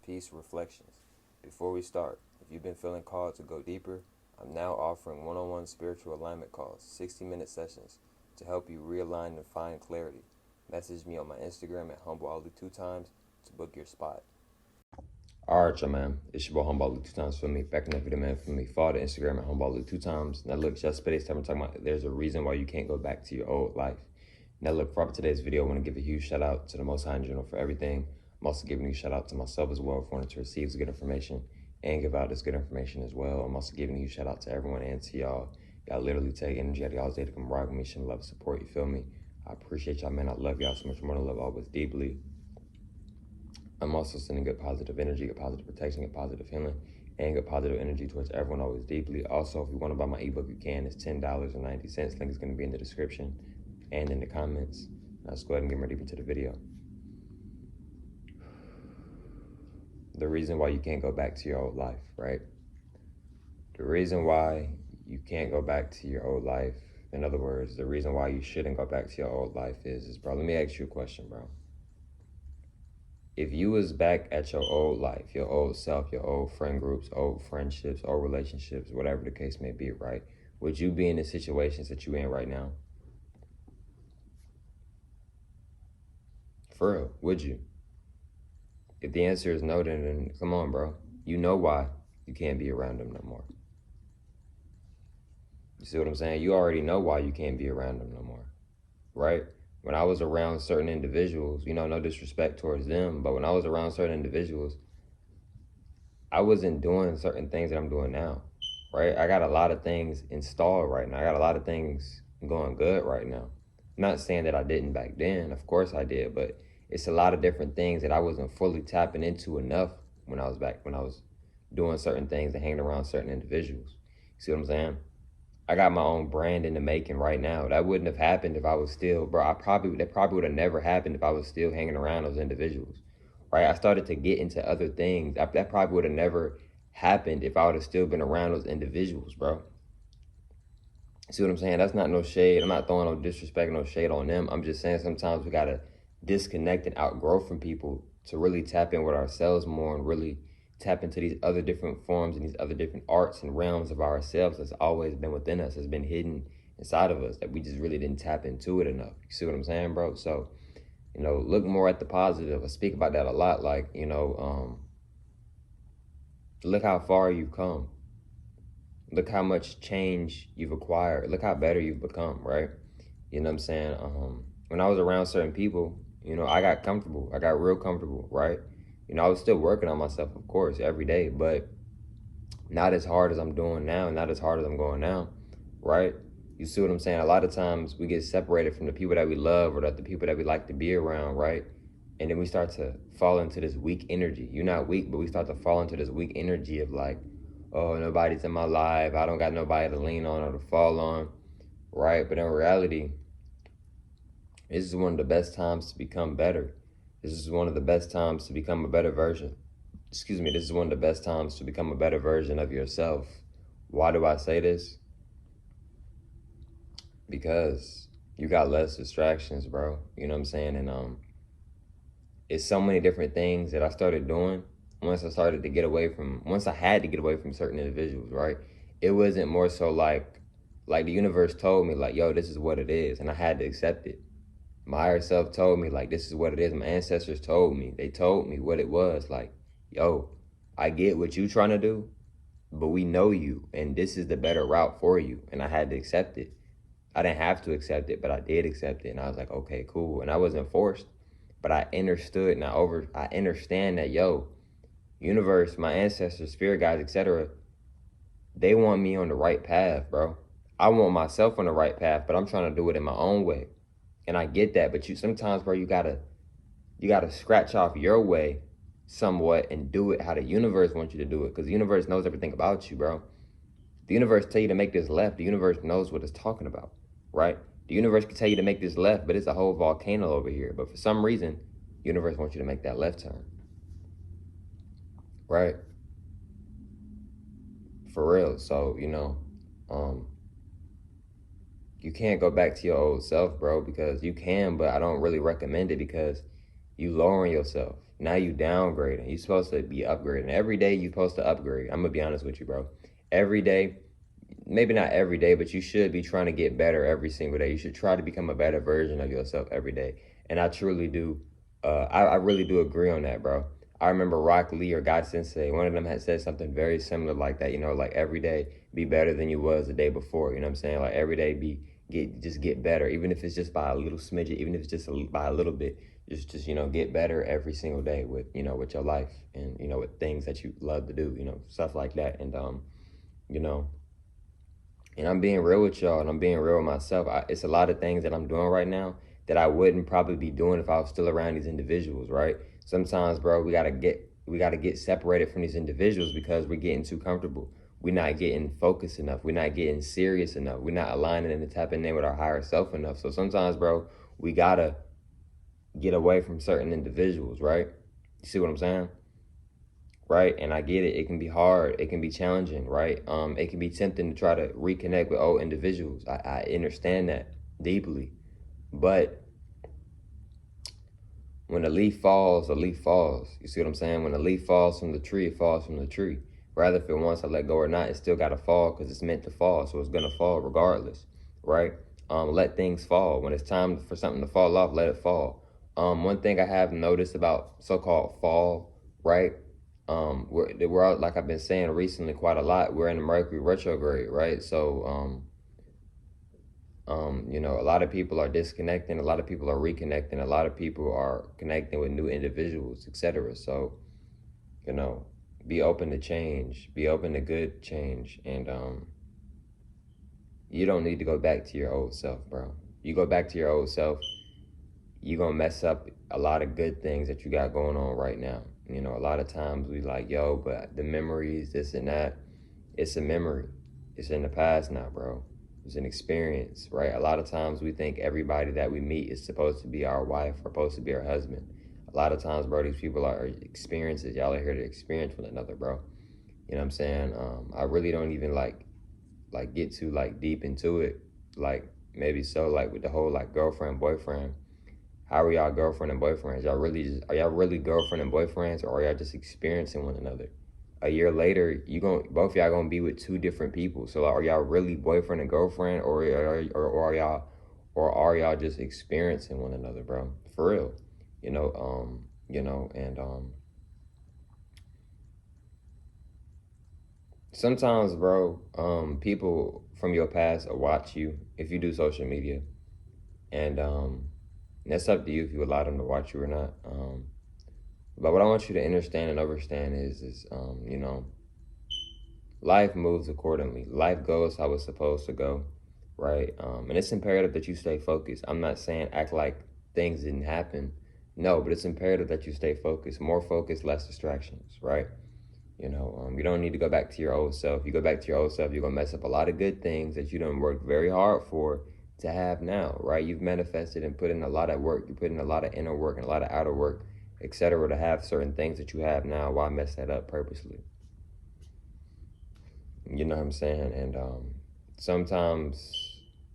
Peace Reflections. Before we start, if you've been feeling called to go deeper, I'm now offering one-on-one spiritual alignment calls, 60-minute sessions, to help you realign and find clarity. Message me on my Instagram at HumbleAli2times to book your spot. Alright, y'all, man. It's your boy HumbleAli2times for me. Back in the video, man, for me. Follow the Instagram at HumbleAli2times. Now, look, yesterday's time I'm talking about there's a reason why you can't go back to your old life. Now, look, for today's video, I want to give a huge shout out to the Most High in general for everything. I'm also giving you a shout out to myself as well for wanting to receive this good information and give out this good information as well. I'm also giving you a shout out to everyone and to y'all. Y'all literally take energy out of y'all's day to come rock with me, show love, support, you feel me? I appreciate y'all, man. I love y'all so much more than love always deeply. I'm also sending good positive energy, good positive protection, good positive healing, and good positive energy towards everyone always deeply. Also, if you want to buy my ebook, you can. It's $10.90. Link is going to be in the description and in the comments. Now let's go ahead and get ready into the video. The reason why you can't go back to your old life, right? The reason why you can't go back to your old life, in other words, the reason why you shouldn't go back to your old life is bro, let me ask you a question, bro. If you was back at your old life, your old self, your old friend groups, old friendships, old relationships, whatever the case may be, right? Would you be in the situations that you're in right now? For real, would you? If the answer is no, then come on, bro. You know why you can't be around them no more. You see what I'm saying? You already know why you can't be around them no more, right? When I was around certain individuals, you know, no disrespect towards them, but when I was around certain individuals, I wasn't doing certain things that I'm doing now, right? I got a lot of things installed right now. I got a lot of things going good right now. I'm not saying that I didn't back then. Of course I did, but it's a lot of different things that I wasn't fully tapping into enough when I was doing certain things and hanging around certain individuals. You see what I'm saying? I got my own brand in the making right now. That wouldn't have happened if I was still, bro, that probably would have never happened if I was still hanging around those individuals, right? I started to get into other things. That probably would have never happened if I would have still been around those individuals, bro. See what I'm saying? That's not no shade. I'm not throwing no disrespect, no shade on them. I'm just saying sometimes we gotta disconnect and outgrow from people to really tap in with ourselves more and really tap into these other different forms and these other different arts and realms of ourselves that's always been within us, has been hidden inside of us, that we just really didn't tap into it enough. You see what I'm saying, bro? So, you know, look more at the positive. I speak about that a lot. Like, you know, look how far you've come. Look how much change you've acquired. Look how better you've become, right? You know what I'm saying? When I was around certain people, you know, I got comfortable. I got real comfortable, right? You know, I was still working on myself, of course, every day, but not as hard as I'm doing now, not as hard as I'm going now, right? You see what I'm saying? A lot of times we get separated from the people that we love or the people that we like to be around, right? And then we start to fall into this weak energy. You're not weak, but we start to fall into this weak energy of like, oh, nobody's in my life. I don't got nobody to lean on or to fall on, right? But in reality, this is one of the best times to become better. This is one of the best times to become a better version. Excuse me, this is one of the best times to become a better version of yourself. Why do I say this? Because you got less distractions, bro. You know what I'm saying? And it's so many different things that I started doing once I had to get away from certain individuals, right? It wasn't more so like the universe told me, like, yo, this is what it is, and I had to accept it. My higher self told me, like, this is what it is. My ancestors told me. They told me what it was. Like, yo, I get what you trying to do, but we know you, and this is the better route for you. And I had to accept it. I didn't have to accept it, but I did accept it. And I was like, okay, cool. And I wasn't forced, but I understood, and I understand that, yo, universe, my ancestors, spirit guides, etc., they want me on the right path, bro. I want myself on the right path, but I'm trying to do it in my own way. And I get that, but sometimes, bro, you gotta scratch off your way somewhat and do it how the universe wants you to do it, because the universe knows everything about you, bro. The universe tell you to make this left. The universe knows what it's talking about, right? The universe can tell you to make this left, but it's a whole volcano over here. But for some reason, the universe wants you to make that left turn, right? For real. So, you know, you can't go back to your old self, bro, because you can, but I don't really recommend it because you lowering yourself. Now you downgrading. You're supposed to be upgrading. Every day you're supposed to upgrade. I'm gonna be honest with you, bro. Every day, maybe not every day, but you should be trying to get better every single day. You should try to become a better version of yourself every day. And I truly do. I really do agree on that, bro. I remember Rock Lee or God Sensei, one of them had said something very similar like that. You know, like every day be better than you was the day before. You know what I'm saying? Like every day get better, even if it's just by a little smidget, even if it's just by a little bit. Just get better every single day with with your life and with things that you love to do. Stuff like that. And you know and I'm being real with y'all, and I'm being real with myself. It's a lot of things that I'm doing right now that I wouldn't probably be doing if I was still around these individuals, right? Sometimes, bro, we gotta get separated from these individuals because we're getting too comfortable. We're not getting focused enough. We're not getting serious enough. We're not aligning and tapping in with our higher self enough. So sometimes, bro, we gotta get away from certain individuals, right? You see what I'm saying? Right? And I get it. It can be hard. It can be challenging, right? It can be tempting to try to reconnect with old individuals. I understand that deeply. But when a leaf falls, a leaf falls. You see what I'm saying? When a leaf falls from the tree, it falls from the tree. Rather if it wants to let go or not, it still got to fall because it's meant to fall. So it's going to fall regardless, right? Let things fall. When it's time for something to fall off, let it fall. One thing I have noticed about so-called fall, right? We're out, like I've been saying recently quite a lot, we're in the Mercury retrograde, right? So, a lot of people are disconnecting, a lot of people are reconnecting, a lot of people are connecting with new individuals, etc. So, you know, be open to change, be open to good change, and you don't need to go back to your old self, bro. You go back to your old self, you're gonna mess up a lot of good things that you got going on right now. A lot of times we like, yo, but the memories, this and that, it's a memory. It's in the past now, bro. It's an experience, right? A lot of times we think everybody that we meet is supposed to be our wife or supposed to be our husband. A lot of times, bro, these people are experiences. Y'all are here to experience one another, bro. You know what I'm saying? I really don't even like get too like deep into it. Like maybe so like with the whole like girlfriend, boyfriend. How are y'all girlfriend and boyfriends? Are y'all really girlfriend and boyfriends, or are y'all just experiencing one another? A year later, both of y'all gonna be with two different people. So are y'all really boyfriend and girlfriend, or are y'all just experiencing one another, bro? For real, and sometimes, bro, people from your past will watch you if you do social media, and that's up to you if you allow them to watch you or not. But what I want you to understand and understand is life moves accordingly. Life goes how it's supposed to go, right? And it's imperative that you stay focused. I'm not saying act like things didn't happen. No, but it's imperative that you stay focused. More focus, less distractions, right? You don't need to go back to your old self. You go back to your old self, you're gonna mess up a lot of good things that you done worked very hard for to have now, right? You've manifested and put in a lot of work. You put in a lot of inner work and a lot of outer work, etc., to have certain things that you have now. Why mess that up purposely? You know what I'm saying? And sometimes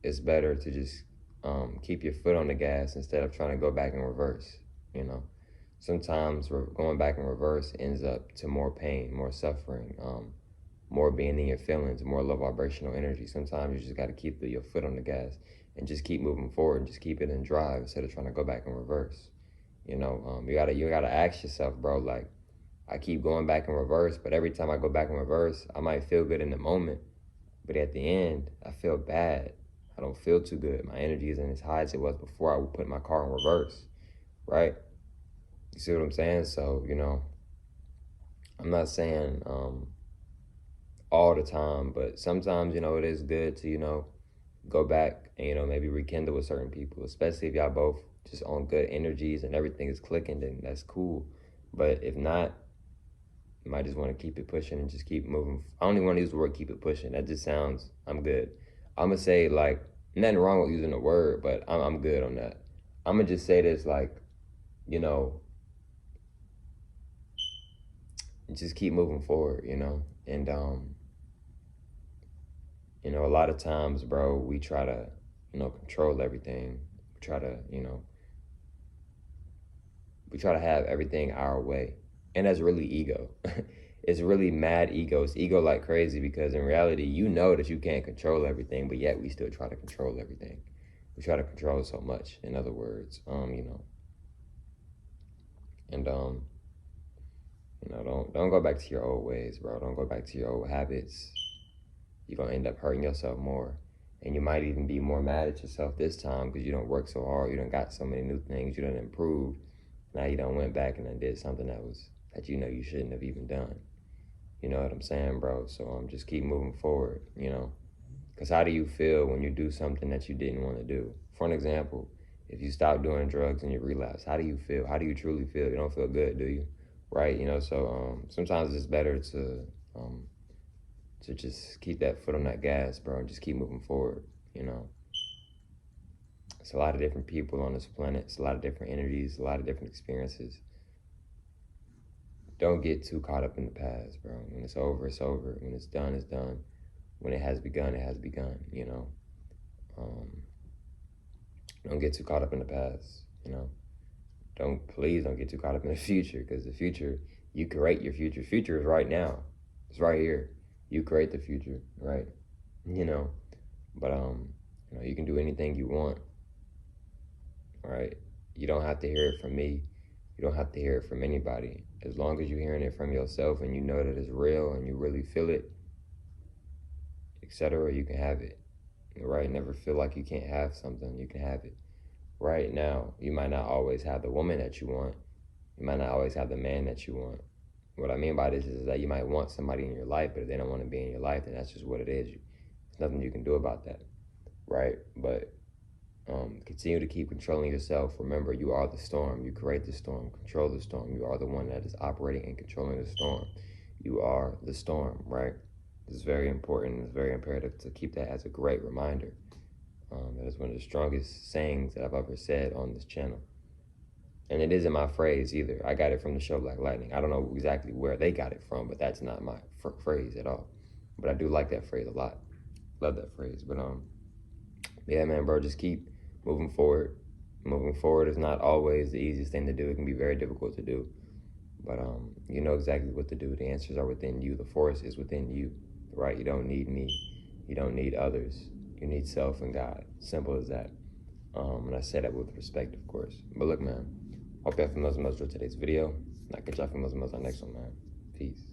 it's better to just keep your foot on the gas instead of trying to go back in reverse. You know, sometimes going back in reverse ends up to more pain, more suffering, more being in your feelings, more low vibrational energy. Sometimes you just got to keep your foot on the gas and just keep moving forward and just keep it in drive instead of trying to go back in reverse. You gotta ask yourself, bro, like, I keep going back in reverse, but every time I go back in reverse, I might feel good in the moment, but at the end, I feel bad. I don't feel too good. My energy isn't as high as it was before I would put my car in reverse, right? You see what I'm saying? So, I'm not saying all the time, but sometimes, it is good to, go back and, maybe rekindle with certain people, especially if y'all both just on good energies and everything is clicking, then that's cool. But if not, you might just want to keep it pushing and just keep moving. I don't even want to use the word keep it pushing. That just sounds, I'm good. I'm going to say, like, nothing wrong with using the word, but I'm good on that. I'm going to just say this, like, you know, just keep moving forward, And, a lot of times, bro, we try to, control everything. We try to, We try to have everything our way. And that's really ego. It's really mad ego. It's ego like crazy, because in reality, you know that you can't control everything, but yet we still try to control everything. We try to control so much, in other words, and don't go back to your old ways, bro. Don't go back to your old habits. You're gonna end up hurting yourself more. And you might even be more mad at yourself this time because you don't work so hard. You done got so many new things. You done improved. Now you done went back and done did something that you know you shouldn't have even done. You know what I'm saying, bro? So just keep moving forward, Because how do you feel when you do something that you didn't want to do? For an example, if you stop doing drugs and you relapse, how do you feel? How do you truly feel? You don't feel good, do you? Right? So sometimes it's better to just keep that foot on that gas, bro, and just keep moving forward, It's a lot of different people on this planet. It's a lot of different energies, a lot of different experiences. Don't get too caught up in the past, bro. When it's over, it's over. When it's done, it's done. When it has begun, it has begun, Don't get too caught up in the past, Please don't get too caught up in the future, because the future, you create your future. Future is right now. It's right here. You create the future, right? But you can do anything you want, right? You don't have to hear it from me. You don't have to hear it from anybody. As long as you're hearing it from yourself and you know that it's real and you really feel it, etc., you can have it, right? Never feel like you can't have something. You can have it. Right now, you might not always have the woman that you want. You might not always have the man that you want. What I mean by this is that you might want somebody in your life, but if they don't want to be in your life, then that's just what it is. There's nothing you can do about that, right? But continue to keep controlling yourself. Remember, you are the storm. You create the storm. Control the storm. You are the one that is operating and controlling the storm. You are the storm, right? This is very important. It's very imperative to keep that as a great reminder. That is one of the strongest sayings that I've ever said on this channel. And it isn't my phrase either. I got it from the show Black Lightning. I don't know exactly where they got it from, but that's not my phrase at all. But I do like that phrase a lot. Love that phrase. But yeah, man, bro, just keep moving forward. Moving forward is not always the easiest thing to do. It can be very difficult to do. But you know exactly what to do. The answers are within you. The force is within you, right? You don't need me. You don't need others. You need self and God. Simple as that. And I say that with respect, of course. But look, man, hope y'all feel most of today's video. And I'll catch y'all for most on the next one, man. Peace.